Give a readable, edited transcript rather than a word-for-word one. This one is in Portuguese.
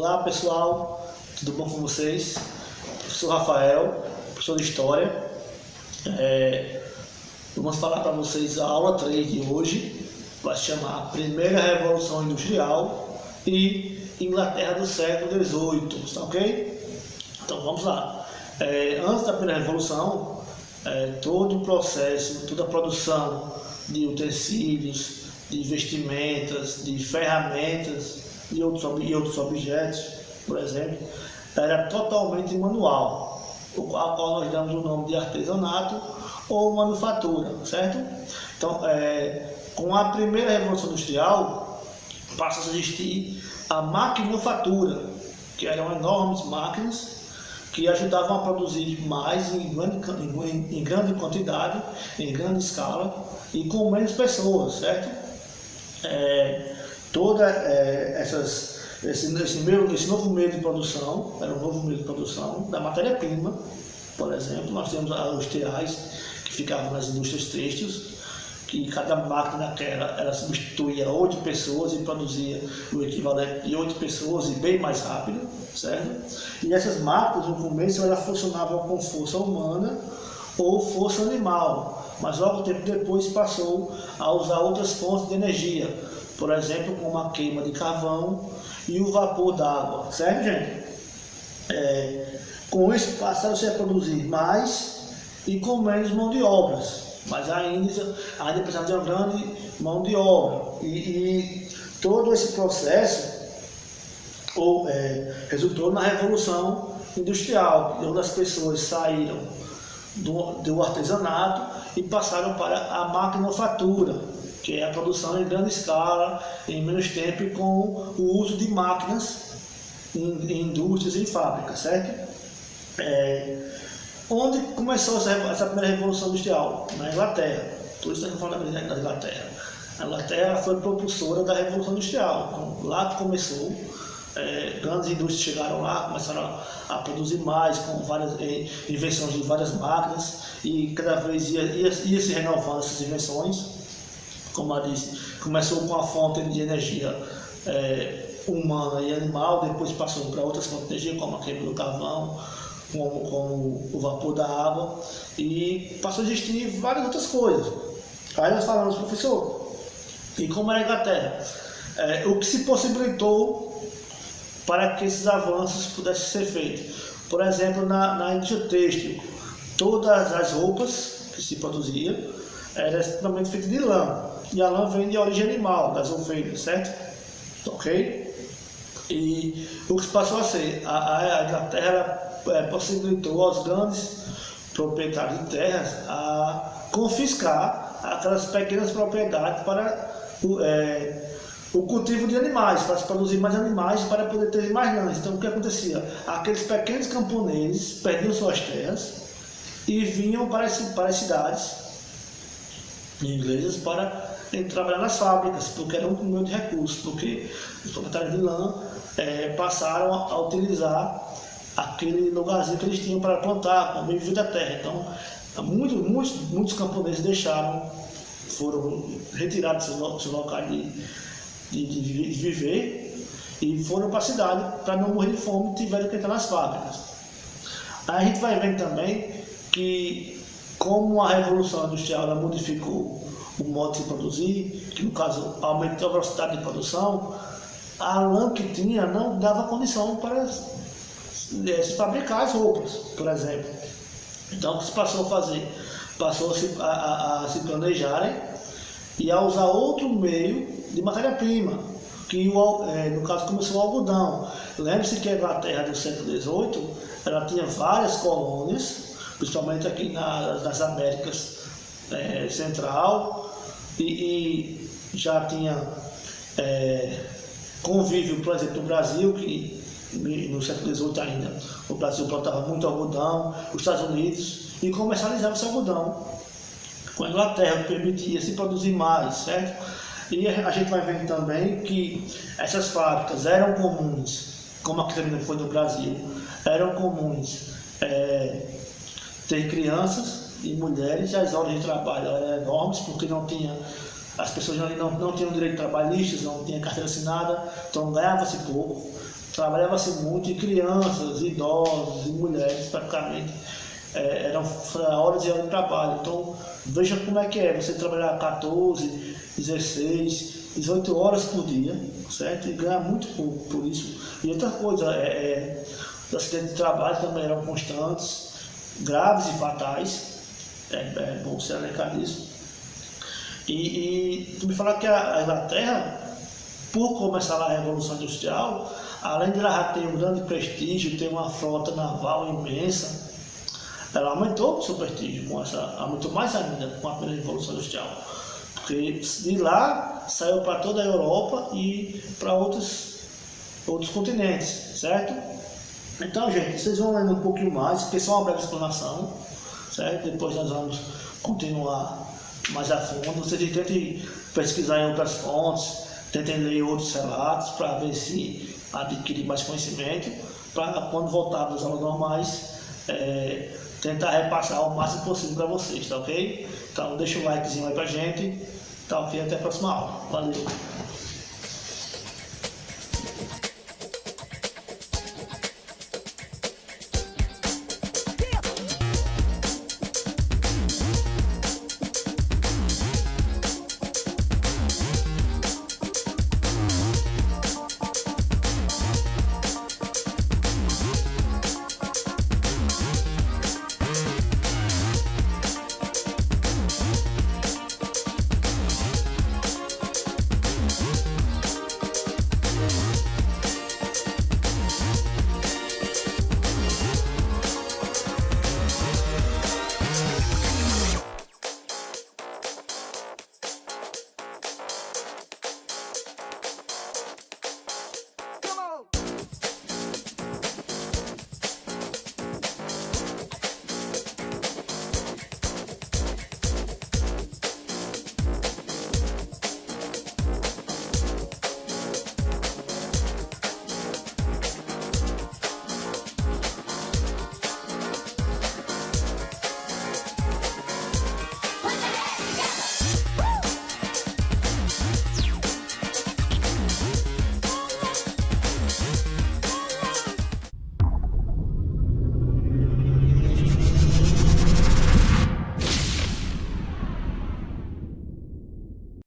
Olá pessoal, tudo bom com vocês? Professor Rafael, professor de História. Vamos falar para vocês a aula 3 de hoje, vai se chamar Primeira Revolução Industrial e Inglaterra do século XVIII, tá ok? Então vamos lá. Antes da Primeira Revolução, todo o processo, toda a produção de utensílios, de vestimentas, de ferramentas e outros objetos, por exemplo, era totalmente manual, ao qual nós damos o nome de artesanato ou manufatura, certo? Então, com a primeira Revolução Industrial, passa a existir a maquinofatura, que eram enormes máquinas que ajudavam a produzir mais em grande quantidade, em grande escala e com menos pessoas, certo? Esse novo meio de produção, era um novo meio de produção da matéria-prima. Por exemplo, nós temos os teais que ficavam nas indústrias têxteis, que cada máquina ela substituía 8 pessoas e produzia o equivalente de 8 pessoas e bem mais rápido, certo? E essas máquinas, no começo, elas funcionavam com força humana ou força animal, mas logo tempo depois passou a usar outras fontes de energia, por exemplo, como a queima de carvão e o vapor d'água, certo, gente? Com isso passaram-se a produzir mais e com menos mão de obras, mas ainda precisava de uma grande mão de obra, e todo esse processo resultou na Revolução Industrial, onde as pessoas saíram do artesanato e passaram para a maquinofatura, que é a produção em grande escala, em menos tempo e com o uso de máquinas em indústrias e em fábricas, certo? Onde começou essa primeira Revolução Industrial? Na Inglaterra. Por isso estamos falando da Inglaterra. A Inglaterra foi propulsora da Revolução Industrial. Então, lá que começou, grandes indústrias chegaram lá, começaram a produzir mais, com várias invenções de várias máquinas, e cada vez ia se renovando essas invenções. Como eu disse, começou com a fonte de energia humana e animal, depois passou para outras fontes de energia, como a queima do carvão, como o vapor da água, e passou a existir várias outras coisas. Aí nós falamos, professor, e como era a Inglaterra? O que se possibilitou para que esses avanços pudessem ser feitos? Por exemplo, na indústria têxtil, todas as roupas que se produziam eram extremamente feitas de lã, e a lã vem de origem animal, das ovelhas, certo? Ok? E o que se passou a ser, a Inglaterra possibilitou aos grandes proprietários de terras a confiscar aquelas pequenas propriedades para o cultivo de animais, para se produzir mais animais, para poder ter mais lãs. Então o que acontecia? Aqueles pequenos camponeses perdiam suas terras e vinham para as cidades inglesas para trabalhar nas fábricas, porque era um meio de recursos, porque os proprietários de lã passaram a utilizar aquele lugarzinho que eles tinham para plantar, para viver da terra. Então muitos camponeses foram retirados dos seus locais de viver e foram para a cidade para não morrer de fome e tiveram que entrar nas fábricas. Aí a gente vai vendo também que, como a Revolução Industrial ela modificou o modo de se produzir, que no caso aumentou a velocidade de produção, a lã que tinha não dava condição para se fabricar as roupas, por exemplo. Então o que se passou a fazer? Passou-se a se planejarem e a usar outro meio de matéria-prima, que no caso começou o algodão. Lembre-se que a Inglaterra do século XVIII ela tinha várias colônias, principalmente aqui nas Américas Central, e já tinha convívio, por exemplo, no Brasil, que no século XVIII ainda o Brasil plantava muito algodão, os Estados Unidos, e comercializava esse algodão com a Inglaterra, que permitia se produzir mais, certo? E a gente vai vendo também que essas fábricas eram comuns, como aqui também foi no Brasil, eram comuns ter crianças e mulheres, e as horas de trabalho eram enormes, porque as pessoas não tinham direito trabalhista, não tinham carteira assinada, então ganhava-se pouco. trabalhava-se muito em crianças, idosos e mulheres, praticamente. Eram horas e horas de trabalho. Então, veja como é que é você trabalhar 14, 16, 18 horas por dia, certo? E ganhar muito pouco por isso. E outra coisa, os acidentes de trabalho também eram constantes, graves e fatais. É bom você alertar disso. E tu me falar que a Inglaterra, por começar lá a Revolução Industrial, além de ela já ter um grande prestígio, ter uma frota naval imensa, ela aumentou o seu prestígio, aumentou mais ainda com a primeira Revolução Industrial. Porque de lá saiu para toda a Europa e para outros continentes, certo? Então, gente, vocês vão lendo um pouquinho mais, porque é só uma breve explanação, certo? Depois nós vamos continuar mais a fundo. Vocês tentem pesquisar em outras fontes, tentem ler outros relatos para ver se adquirir mais conhecimento, para quando voltarmos às aulas normais, tentar repassar o máximo possível para vocês, tá ok? Então deixa um likezinho aí pra gente, tá ok? Até a próxima aula. Valeu!